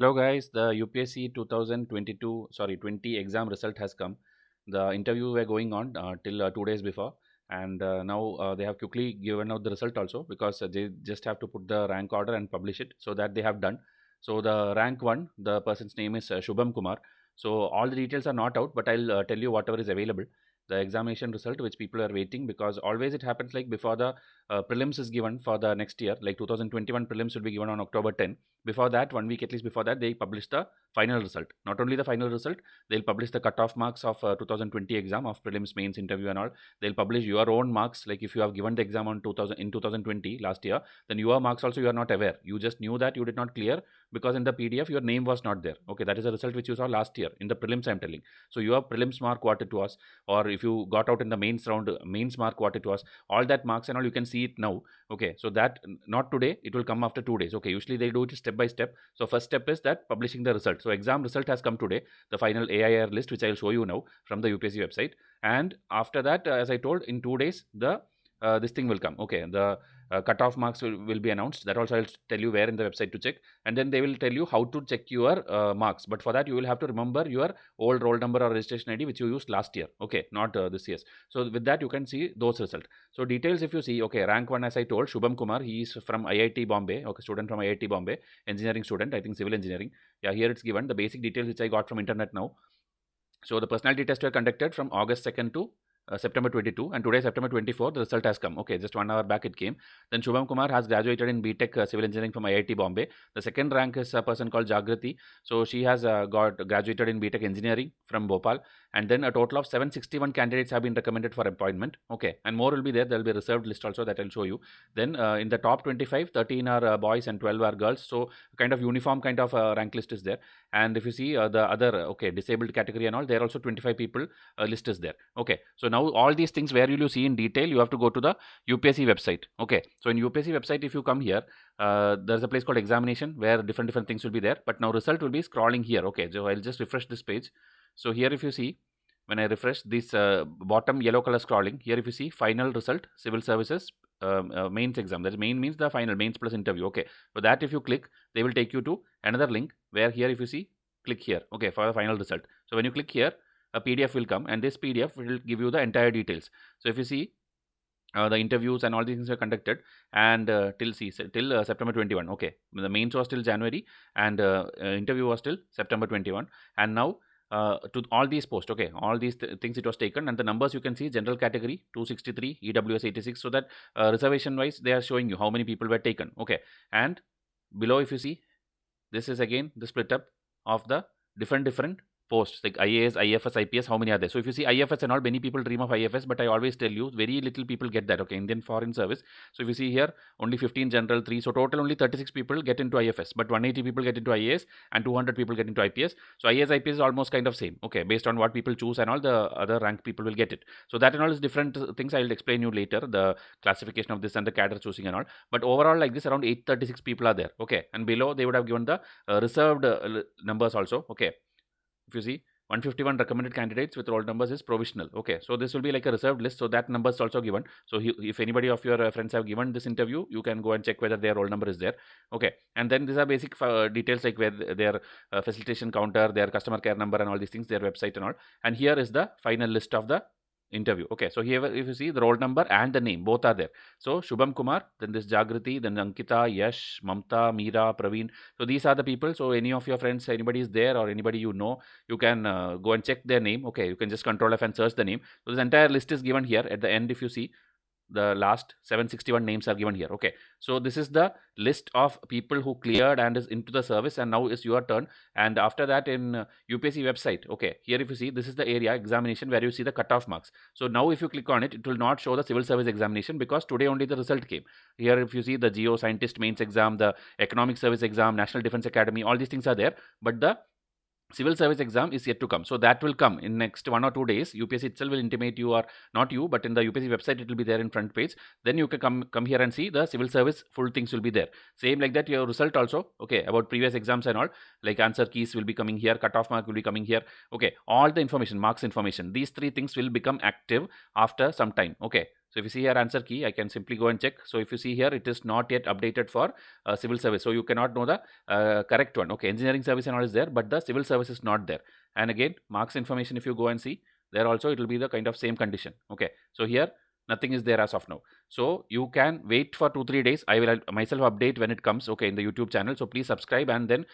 Hello guys, the UPSC 20 exam result has come. The interview were going on till 2 days before, and now they have quickly given out the result also because they just have to put the rank order and publish it. So that they have done. So the rank one, the person's name is Shubham Kumar. So all the details are not out, but I'll tell you whatever is available. The examination result which people are waiting, because always it happens like before the prelims is given for the next year, like 2021 prelims will be given on October 10. Before that, 1 week at least before that, they publish the final result. Not only the final result, they'll publish the cutoff marks of 2020 exam of prelims, mains, interview and all. They'll publish your own marks, like if you have given the exam on 2000 in 2020 last year, then your marks also you are not aware. You just knew that you did not clear because in the PDF your name was not there. Okay, that is a result which you saw last year in the prelims, I'm telling. So your prelims mark what it was, or if you got out in the mains round, mains mark what it was, all that marks and all you can see it now. Okay, so that not today, it will come after 2 days. Okay, usually they do it step by step. So first step is that publishing the result. So exam result has come today, the final AIR list, which I will show you now from the UPSC website. And after that, as I told, in 2 days the this thing will come. Okay, the cutoff marks will be announced. That also I'll tell you where in the website to check, and then they will tell you how to check your marks. But for that you will have to remember your old roll number or registration ID which you used last year. Okay, not this year's. So with that you can see those results. So details, if you see, okay, rank one, as I told, Shubham Kumar, he is from IIT Bombay. Okay, student from IIT Bombay, engineering student, I think civil engineering. Yeah, here it's given the basic details which I got from internet now. So the personality tests were conducted from August 2nd to September 22, and today September 24 the result has come. Okay, just 1 hour back it came. Then Shubham Kumar has graduated in BTech Civil Engineering from IIT Bombay. The second rank is a person called Jagrati. So she has got graduated in BTech Engineering from Bhopal, and then a total of 761 candidates have been recommended for appointment. Okay, and more will be there. There will be a reserved list also that I'll show you. Then in the top 25, 13 are boys and 12 are girls. So kind of uniform kind of rank list is there. And if you see the other okay disabled category and all, there are also 25 people list is there. Okay, so now all these things where will you see in detail, you have to go to the UPSC website. Okay, so in UPSC website, if you come here, there's a place called examination where different things will be there, but now result will be scrolling here. Okay, so I'll just refresh this page. So here if you see, when I refresh this bottom yellow color scrolling, here if you see final result, civil services mains exam, that main means the final, mains plus interview. Okay, so that if you click, they will take you to another link where here if you see, click here, okay, for the final result. So when you click here, a PDF will come, and this PDF will give you the entire details. So if you see, the interviews and all these things are conducted, and till September 21. Okay, the mains was till January, and interview was till September 21. And now to all these posts, okay, all these things it was taken, and the numbers you can see, general category 263, EWS 86. So that reservation wise they are showing you how many people were taken. Okay, and below if you see, this is again the split up of the different posts like IAS, IFS, IPS, how many are there? So if you see IFS and all, many people dream of IFS, but I always tell you, very little people get that. Okay, Indian Foreign Service. So if you see here, only 15 general, 3. So total only 36 people get into IFS, but 180 people get into IAS and 200 people get into IPS. So IAS, IPS is almost kind of same. Okay, based on what people choose and all, the other rank people will get it. So that and all is different things. I will explain you later, the classification of this and the cadre choosing and all. But overall, like this, around 836 people are there. Okay, and below they would have given the reserved numbers also. Okay, if you see, 151 recommended candidates with roll numbers is provisional. Okay, so this will be like a reserved list, so that number is also given. So if anybody of your friends have given this interview, you can go and check whether their roll number is there. Okay, and then these are basic details like where their facilitation counter, their customer care number and all these things, their website and all. And here is the final list of the interview. Okay, so here if you see, the roll number and the name both are there. So Shubham Kumar, then this Jagrati, then Ankita, Yash, Mamta, Meera, Praveen. So these are the people. So any of your friends, anybody is there or anybody you know, you can go and check their name. Okay, you can just control F and search the name. So this entire list is given here at the end. If you see, the last 761 names are given here. Okay, so this is the list of people who cleared and is into the service, and now is your turn. And after that, in UPSC website, okay, here if you see, this is the area examination where you see the cutoff marks. So now if you click on it, it will not show the civil service examination because today only the result came. Here if you see, the geo scientist mains exam, the economic service exam, National Defense Academy, all these things are there, but the civil service exam is yet to come. So that will come in next 1 or 2 days. UPSC itself will intimate you, or not you, but in the UPSC website it will be there in front page. Then you can come here and see the civil service full things will be there. Same like that, your result also, okay, about previous exams and all, like answer keys will be coming here, cutoff mark will be coming here. Okay, all the information, marks information, these 3 things will become active after some time. Okay, So if you see here answer key, I can simply go and check. So if you see here, it is not yet updated for civil service. So you cannot know the correct one. Okay, engineering service and all is there, but the civil service is not there. And again, marks information, if you go and see, there also it will be the kind of same condition. Okay, so here nothing is there as of now. So you can wait for 2-3 days. I will myself update when it comes, okay, in the YouTube channel. So please subscribe and then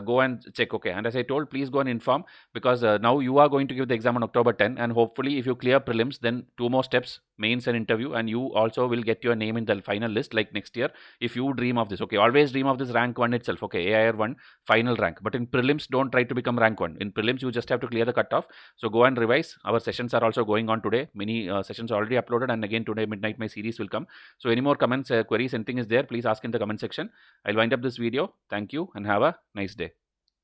go and check. Okay, and as I told, please go and inform, because now you are going to give the exam on October 10, and hopefully if you clear prelims, then 2 more steps, mains and interview, and you also will get your name in the final list like next year, if you dream of this. Okay, always dream of this rank 1 itself. Okay, AIR 1 final rank. But in prelims, don't try to become rank 1. In prelims, you just have to clear the cutoff. So go and revise. Our sessions are also going on today. Many sessions are already uploaded, and again today midnight my series will come. So any more comments, queries, anything is there, please ask in the comment section. I'll wind up this video. Thank you and have a nice day.